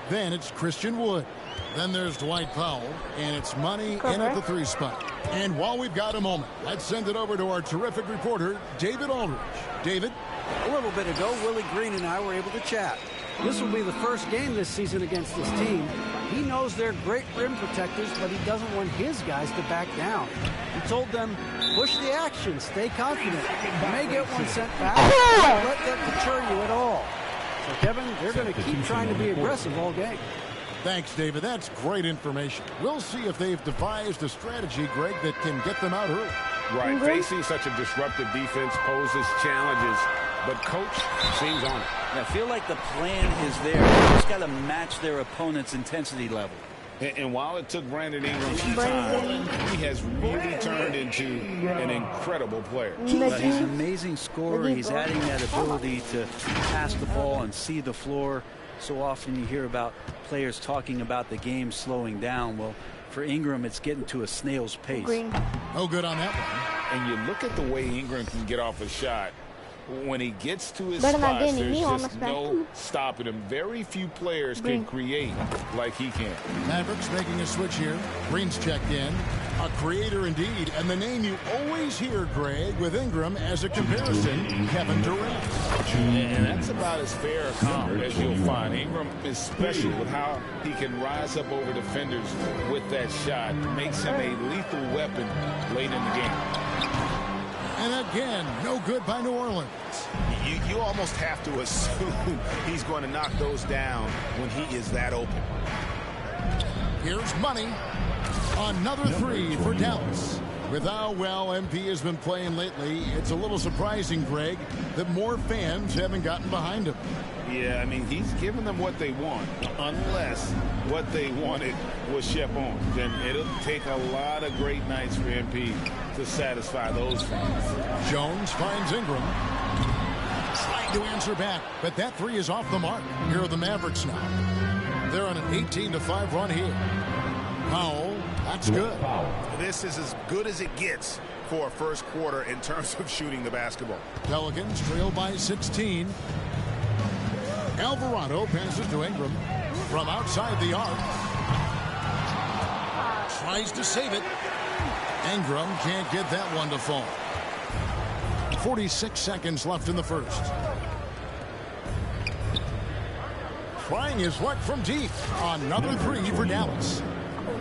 Then it's Christian Wood. Then there's Dwight Powell. And it's money in at the 3 spot. And while we've got a moment, let's send it over to our terrific reporter, David Aldridge. David? A little bit ago, Willie Green and I were able to chat. This will be the first game this season against this team. He knows they're great rim protectors, but he doesn't want his guys to back down. He told them, push the action, stay confident. You may get one sent back, don't let that deter you at all. So, Kevin, they're going to keep trying to be aggressive all game. Thanks, David. That's great information. We'll see if they've devised a strategy, Greg, that can get them out early. Right. Facing such a disruptive defense poses challenges, but coach seems on it. I feel like the plan is there. They just got to match their opponent's intensity level. And while it took Brandon Ingram some time, he has really turned into an incredible player. He's an amazing scorer. He's adding that ability to pass the ball and see the floor. So often you hear about players talking about the game slowing down. Well, For Ingram, it's getting to a snail's pace. Green. No good on that one. And you look at the way Ingram can get off a shot. When he gets to his Better not spots, get any there's knee on just the no stopping him. Very few players Green. can create like he can. Mavericks making a switch here. Green's checked in. A creator indeed. And the name you always hear, Greg, with Ingram as a comparison, Kevin Durant. And that's about as fair a comp as you'll find. Ingram is special with how he can rise up over defenders with that shot. Makes him a lethal weapon late in the game. And again, no good by New Orleans. You almost have to assume he's going to knock those down when he is that open. Here's money. Another three for Dallas. With how well MP has been playing lately, it's a little surprising, Greg, that more fans haven't gotten behind him. Yeah, I mean, he's given them what they want, unless what they wanted was Shep on. Then it'll take a lot of great nights for MP to satisfy those fans. Jones finds Ingram. Trying to answer back, but that three is off the mark. Here are the Mavericks now. They're on an 18-5 run here. Powell, that's good. This is as good as it gets for a first quarter in terms of shooting the basketball. Pelicans trail by 16. Alvarado passes to Ingram from outside the arc. Tries to save it. Ingram can't get that one to fall. 46 seconds left in the first. Trying his luck from deep. Another three for Dallas.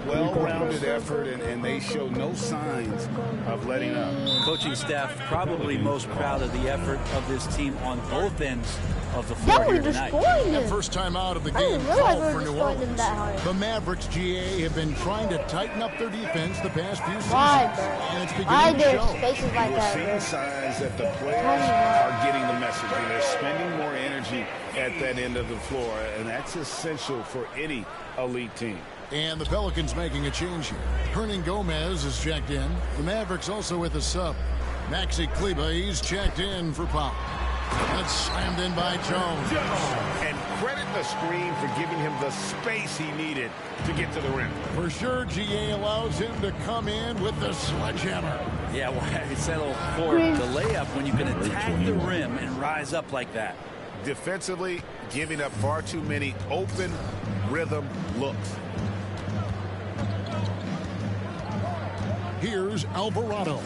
Well-rounded effort, and they show no signs of letting up. Coaching staff probably most proud of the effort of this team on both ends of the floor here tonight. The first time out of the game called for New Orleans. The Mavericks GA have been trying to tighten up their defense the past few seasons, and it's beginning to show. Spaces like We're seeing signs that the players are getting the message, and they're spending more energy at that end of the floor, and that's essential for any elite team. And the Pelicans making a change here. Hernan Gomez is checked in. The Mavericks also with a sub. Maxi Kleber, he's checked in for Powell. That's slammed in by Jones. And credit the screen for giving him the space he needed to get to the rim. For sure, GA allows him to come in with the sledgehammer. Yeah, why settle for the layup when you can attack the rim and rise up like that? Defensively, giving up far too many open rhythm looks. Here's Alvarado.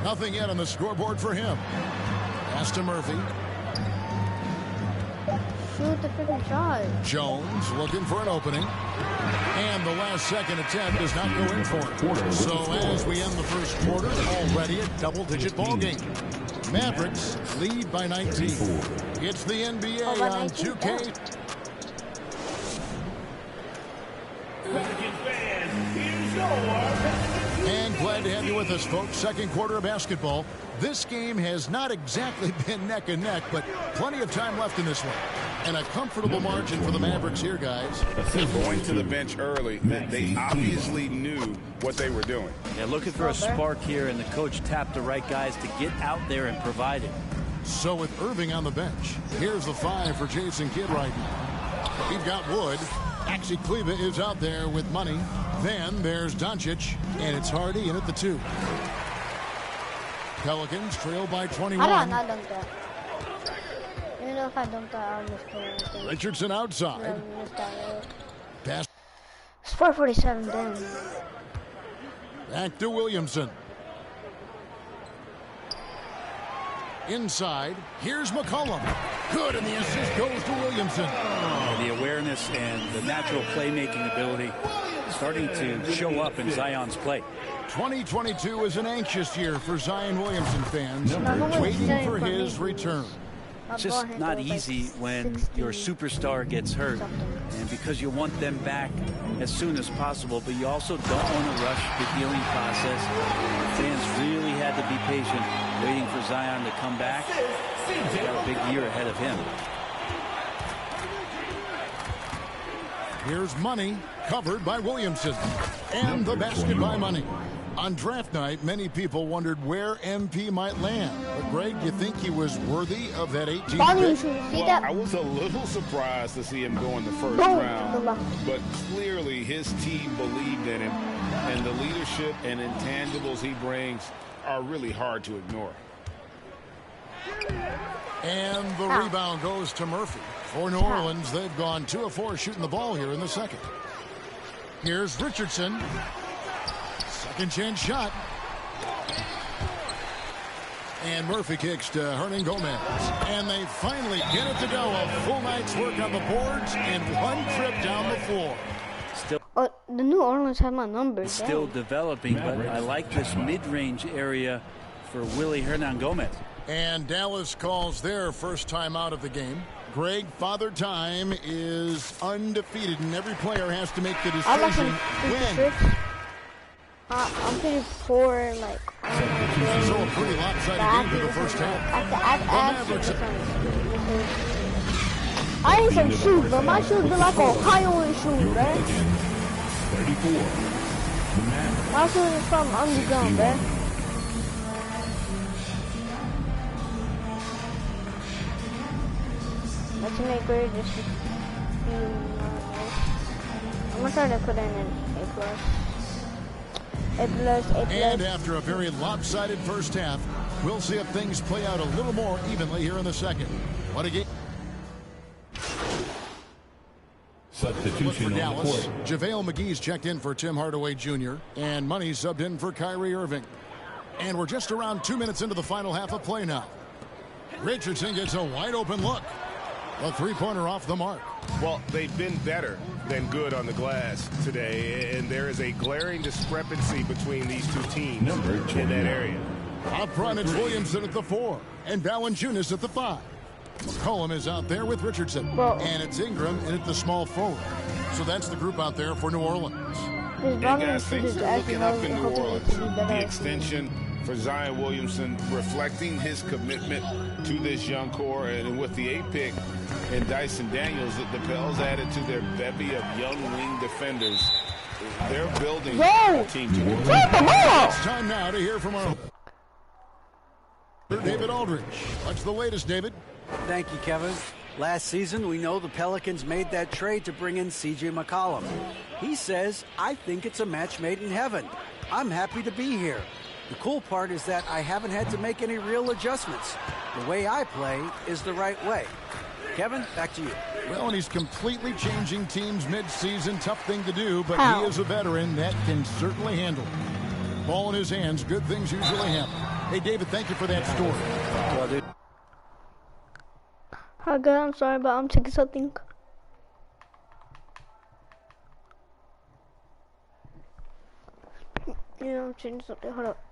Nothing yet on the scoreboard for him. Pass to Murphy. Shoot the freaking shot. Jones looking for an opening. And the last second attempt does not go in for it. So as we end the first quarter, already a double-digit ball game. Mavericks lead by 19. It's the NBA on 2K. And glad to have you with us, folks. Second quarter of basketball. This game has not exactly been neck and neck, but plenty of time left in this one. And a comfortable margin for the Mavericks here, guys. Going to the bench early, they obviously knew what they were doing. Yeah, looking for a spark here, and the coach tapped the right guys to get out there and provide it. So with Irving on the bench, here's the 5 for Jason Kidd right now. We've got Wood. Maxi Kleber is out there with money. Then there's Doncic, and it's Hardy in at the 2. Pelicans trail by 21. I dunked that. You know, if I dunked that, I'll miss the Richardson outside. Pass. It's 4:47 then. Back to Williamson. Inside, here's McCollum. Good, and the assist goes to Williamson. The awareness and the natural playmaking ability starting to show up in Zion's play. 2022 is an anxious year for Zion Williamson fans, waiting for his return. It's just not easy when your superstar gets hurt, and because you want them back as soon as possible, but you also don't want to rush the healing process. Fans really had to be patient, waiting for Zion to come back. He's got a big year ahead of him. Here's money, covered by Williamson. And the basket by Money. On draft night, many people wondered where MP might land. But, Greg, you think he was worthy of that 18th pick? Well, I was a little surprised to see him go in the first round. But clearly his team believed in him. And the leadership and intangibles he brings are really hard to ignore. And the rebound goes to Murphy. For New Orleans, they've gone 2 of 4 shooting the ball here in the second. Here's Richardson. Second chance shot. And Murphy kicks to Hernan Gomez. And they finally get it to go. A full night's work on the boards and one trip down the floor. Oh, the New Orleans have my number. It's still developing, but I like this mid-range area for Willie Hernan Gomez. And Dallas calls their first time out of the game. Greg, Father Time is undefeated, and every player has to make the decision when. I'm pretty poor, like. So a pretty lopsided game for the first half. I ain't some shoes, but my shoes be like Ohio shoes, right? 34. My shoes is from underground, right? Let's make grade just I'm gonna try to put in an A+. A+. And after a very lopsided first half, we'll see if things play out a little more evenly here in the second. What a game. Substitution for Dallas. JaVale McGee's checked in for Tim Hardaway Jr. And Money subbed in for Kyrie Irving. And we're just around 2 minutes into the final half of play now. Richardson gets a wide open look. A three-pointer off the mark. Well, they've been better than good on the glass today, and there is a glaring discrepancy between these two teams in that area. Up front, it's Williamson at the 4 and Valanciunas at the 5. McCollum is out there with Richardson. And it's Ingram in at the small forward. So that's the group out there for New Orleans. And guys, things are looking up in New Orleans. The extension for Zion Williamson reflecting his commitment to this young core, and with the 8th pick and Dyson Daniels, the Pels added to their bevy of young wing defenders. They're building a team to win. It's time now to hear from our David Aldridge. What's the latest, David? Thank you, Kevin. Last season, we know the Pelicans made that trade to bring in C.J. McCollum. He says, I think it's a match made in heaven. I'm happy to be here. The cool part is that I haven't had to make any real adjustments. The way I play is the right way. Kevin, back to you. Well, and he's completely changing teams mid-season. Tough thing to do, but he is a veteran that can certainly handle it. Ball in his hands, good things usually happen. Hey, David, thank you for that story. Well, dude. Hi, guys, I'm sorry, but I'm taking something. Yeah, I'm changing something. Hold up.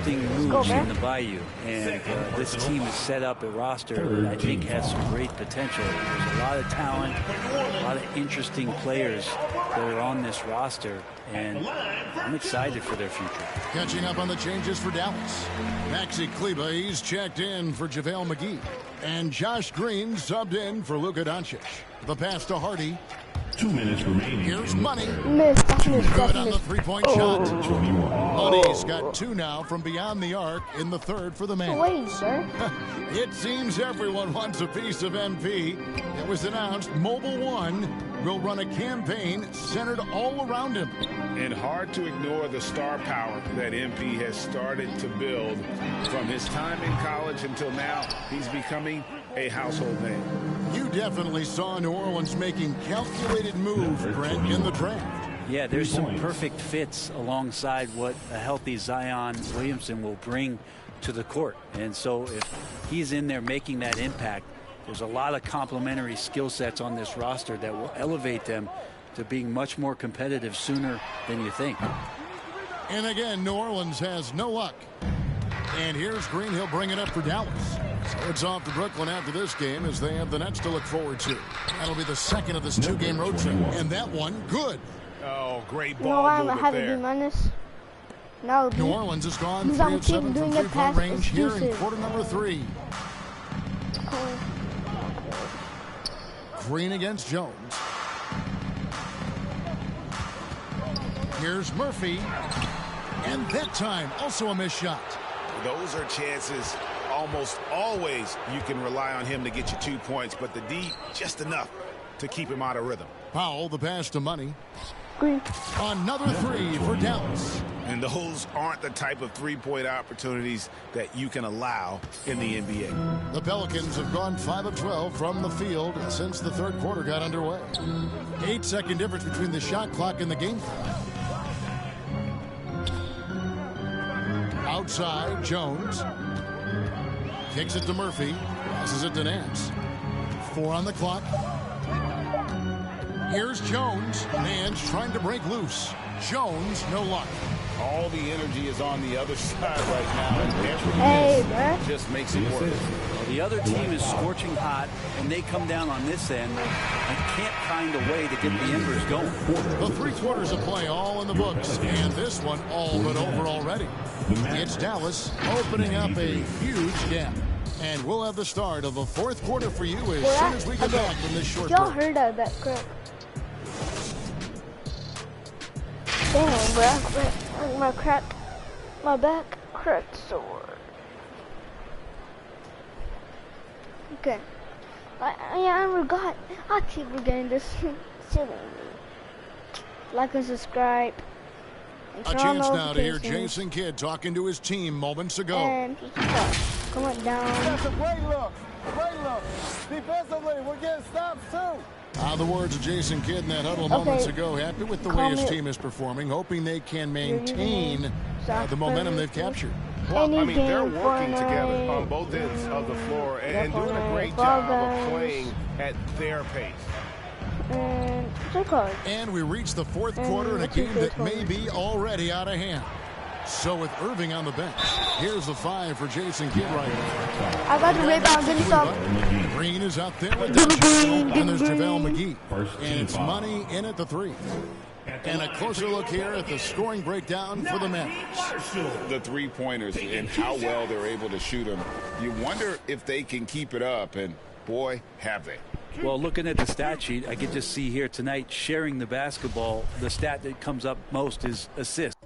Moves in the Bayou, and this team is set up a roster that I think has some great potential. There's a lot of talent, a lot of interesting players that are on this roster, and I'm excited for their future. Catching up on the changes for Dallas. Maxi Kleber, he's checked in for JaVale McGee. And Josh Green subbed in for Luka Doncic. The pass to Hardy. 2 minutes remaining. Here's Money. Good on the three-point shot. Money's got 2 now from beyond the arc in the third for the man. Wait, sir. It seems everyone wants a piece of MP. It was announced Mobile One will run a campaign centered all around him. And hard to ignore the star power that MP has started to build. From his time in college until now, he's becoming a household name. You definitely saw New Orleans making calculated moves, Brent, in the draft. Yeah, there's some perfect fits alongside what a healthy Zion Williamson will bring to the court. And so if he's in there making that impact, there's a lot of complementary skill sets on this roster that will elevate them to being much more competitive sooner than you think. And again, New Orleans has no luck. And here's Green. He'll bring it up for Dallas. So it's off to Brooklyn after this game as they have the Nets to look forward to. That'll be the second of this 2-game road trip. And that one, good. Oh, great ball. You know why I'm having B-minus? No, New Orleans has gone 3 of 7 from three-point range here in quarter number 3. Green against Jones. Here's Murphy. And that time, also a missed shot. Those are chances almost always you can rely on him to get you 2 points, but the D just enough to keep him out of rhythm. Powell, the pass to Money. Green. Another three for Dallas. And those aren't the type of three-point opportunities that you can allow in the NBA. The Pelicans have gone 5 of 12 from the field since the third quarter got underway. 8-second difference between the shot clock and the game clock. Outside, Jones. Kicks it to Murphy. Passes it to Nance. 4 on the clock. Here's Jones. Nance trying to break loose. Jones, no luck. All the energy is on the other side right now, and every miss just makes it worse. Well, the other team is scorching hot, and they come down on this end and can't find a way to get the embers going. The 3 quarters of play all in the books, and this one all but over already. It's Dallas opening up a huge gap. And we'll have the start of the fourth quarter for you as soon as we get back from this short break. Y'all heard of that crack. Damn, bro. My back cracked sore. Okay. I forgot. I keep forgetting this. Silly me. Like and subscribe. A chance now to hear Jason Kidd talking to his team moments ago. And come on down. That's a great look. Great look. Defensively, we're getting stops too. The words of Jason Kidd in that huddle moments ago. Happy with the way his team is performing, hoping they can maintain the momentum they've captured. Well, I mean, they're working together on both ends of the floor and doing a great job of playing at their pace. And we reach the fourth quarter in a game that may be already out of hand. So with Irving on the bench, here's the 5 for Jason Kidd right now. I got the rebound. Good stuff. Green is out there with Green. And there's JaVale McGee. And it's Money in at the 3. And a closer look here at the scoring breakdown for the Mavericks. The three-pointers and how well they're able to shoot them. You wonder if they can keep it up, and boy, have they. Well, looking at the stat sheet, I can just see here tonight sharing the basketball. The stat that comes up most is assist.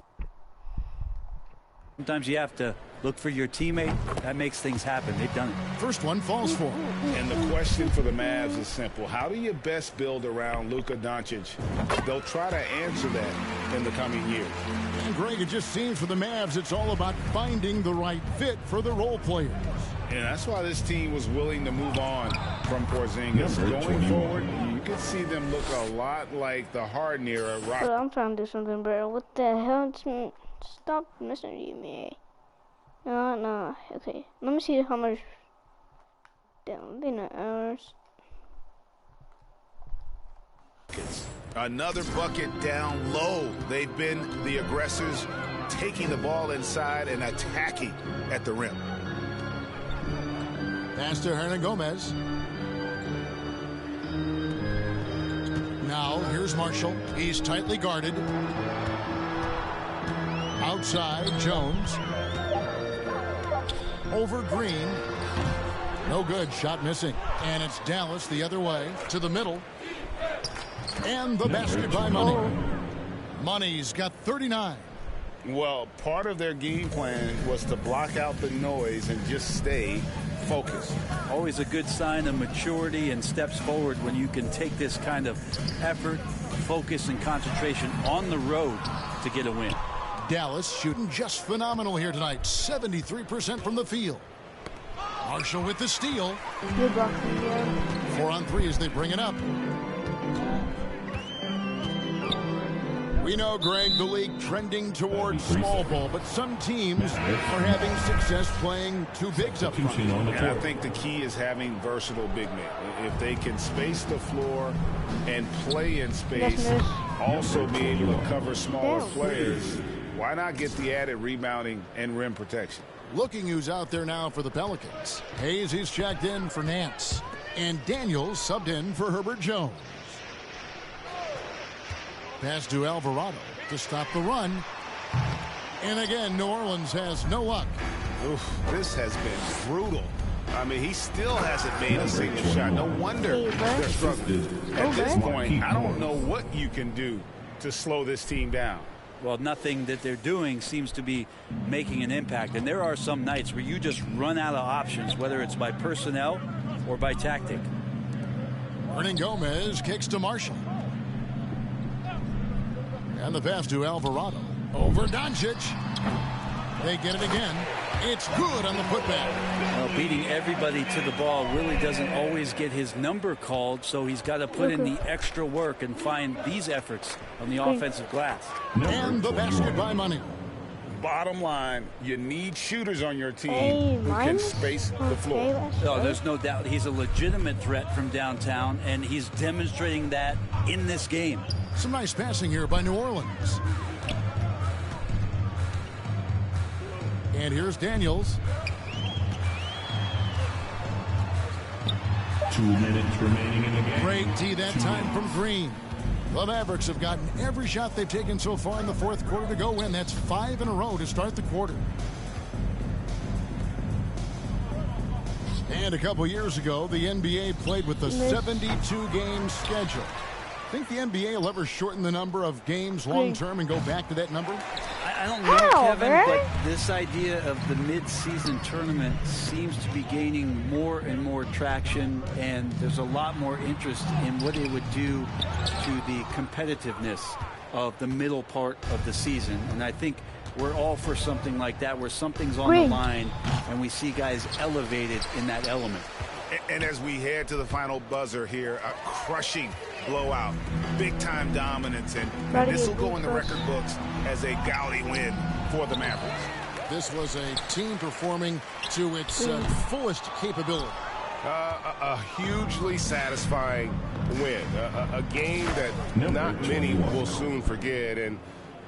Sometimes you have to look for your teammate. That makes things happen. They've done it. First one falls for him. And the question for the Mavs is simple. How do you best build around Luka Doncic? They'll try to answer that in the coming years. And Greg, it just seems for the Mavs it's all about finding the right fit for the role players. And that's why this team was willing to move on from Porzingis. Going forward, you could see them look a lot like the Harden era. Bro, I'm trying to do something, bro. What the hell? Stop messing with me. No. Okay, let me see how much. Damn, been hours. Another bucket down low. They've been the aggressors, taking the ball inside and attacking at the rim. Pass to Hernangomez. Now, here's Marshall. He's tightly guarded. Outside, Jones. Over Green. No good. Shot missing. And it's Dallas the other way to the middle. And the basket by Money. Money's got 39. Well, part of their game plan was to block out the noise and just stay focused. Always a good sign of maturity and steps forward when you can take this kind of effort, focus, and concentration on the road to get a win. Dallas shooting just phenomenal here tonight. 73% from the field. Marshall with the steal. 4 on 3 as they bring it up. We know, Greg, the league trending towards small ball, but some teams are having success playing two bigs up front. And I think the key is having versatile big men. If they can space the floor and play in space, also be able to cover smaller players, why not get the added rebounding and rim protection? Looking who's out there now for the Pelicans. Hayes is checked in for Nance. And Daniels subbed in for Herbert Jones. Pass to Alvarado to stop the run. And again, New Orleans has no luck. Oof, this has been brutal I mean, he still hasn't made a single shot. No wonder they're struggling. At this point, I don't know what you can do to slow this team down. Well, nothing that they're doing seems to be making an impact. And there are some nights where you just run out of options, whether it's by personnel or by tactic. Hernan Gomez kicks to Marshall. And the pass to Alvarado. Over Doncic. They get it again. It's good on the putback. Well, beating everybody to the ball, Willie doesn't always get his number called, so he's got to put in the extra work and find these efforts on the offensive glass. And the basket by Money. Bottom line, you need shooters on your team who can space the floor. Oh, there's no doubt he's a legitimate threat from downtown, and he's demonstrating that in this game. Some nice passing here by New Orleans. And here's Daniels. 2 minutes remaining in the game. Great D that time from Green. The Mavericks have gotten every shot they've taken so far in the fourth quarter to go win. That's 5 in a row to start the quarter. And a couple years ago, the NBA played with the 72-game schedule. Think the NBA will ever shorten the number of games long-term and go back to that number? I don't know, Kevin, but this idea of the mid-season tournament seems to be gaining more and more traction, and there's a lot more interest in what it would do to the competitiveness of the middle part of the season. And I think we're all for something like that, where something's on the line and we see guys elevated in that element. And as we head to the final buzzer here, a crushing blowout, big-time dominance, and this will go in the record books as a gaudy win for the Mavericks. This was a team performing to its fullest capability. A hugely satisfying win, a game that not many will soon forget, and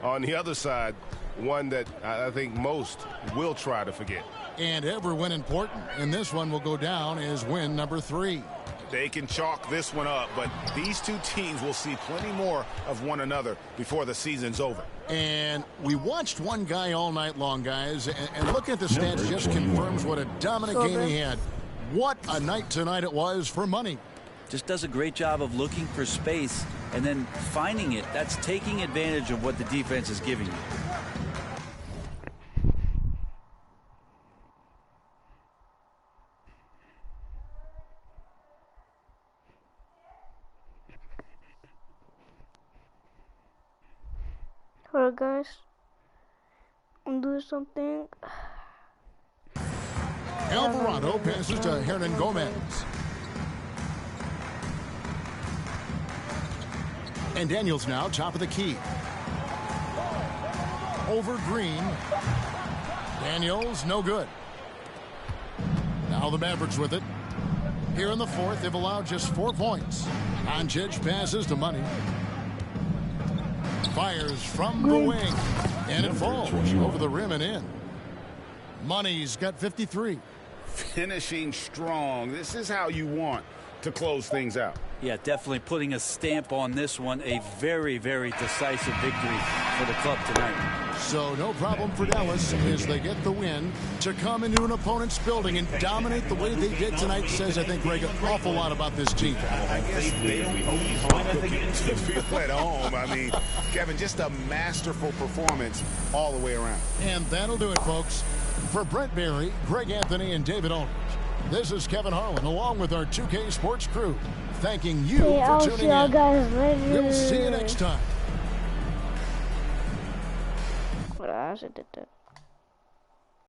on the other side, one that I think most will try to forget. And every win important, and this one will go down as win number 3. They can chalk this one up, but these two teams will see plenty more of one another before the season's over. And we watched one guy all night long, guys, and looking at the stats just confirms what a dominant game he had. What a night tonight it was for Money. Just does a great job of looking for space and then finding it. That's taking advantage of what the defense is giving you. Alright guys, I'm doing something. Alvarado passes to Hernan Gomez. And Daniels now top of the key. Over Green. Daniels, no good. Now the Mavericks with it. Here in the fourth, they've allowed just 4 points. Doncic passes to Money. Fires from the wing. And it falls over the rim and in. Money's got 53. Finishing strong. This is how you want to close things out. Yeah, definitely putting a stamp on this one. A very, very decisive victory for the club tonight. So no problem for Dallas as they get the win. To come into an opponent's building and dominate the way they did tonight says, I think, Greg, an awful lot about this team. I guess they don't need home cooking to feel at home. I mean, Kevin, just a masterful performance all the way around. And that'll do it, folks. For Brent Berry, Greg Anthony, and David Aldridge, this is Kevin Harlan along with our 2K Sports crew, thanking you for tuning in. I'll see you guys later. We'll see you next time. What else did that?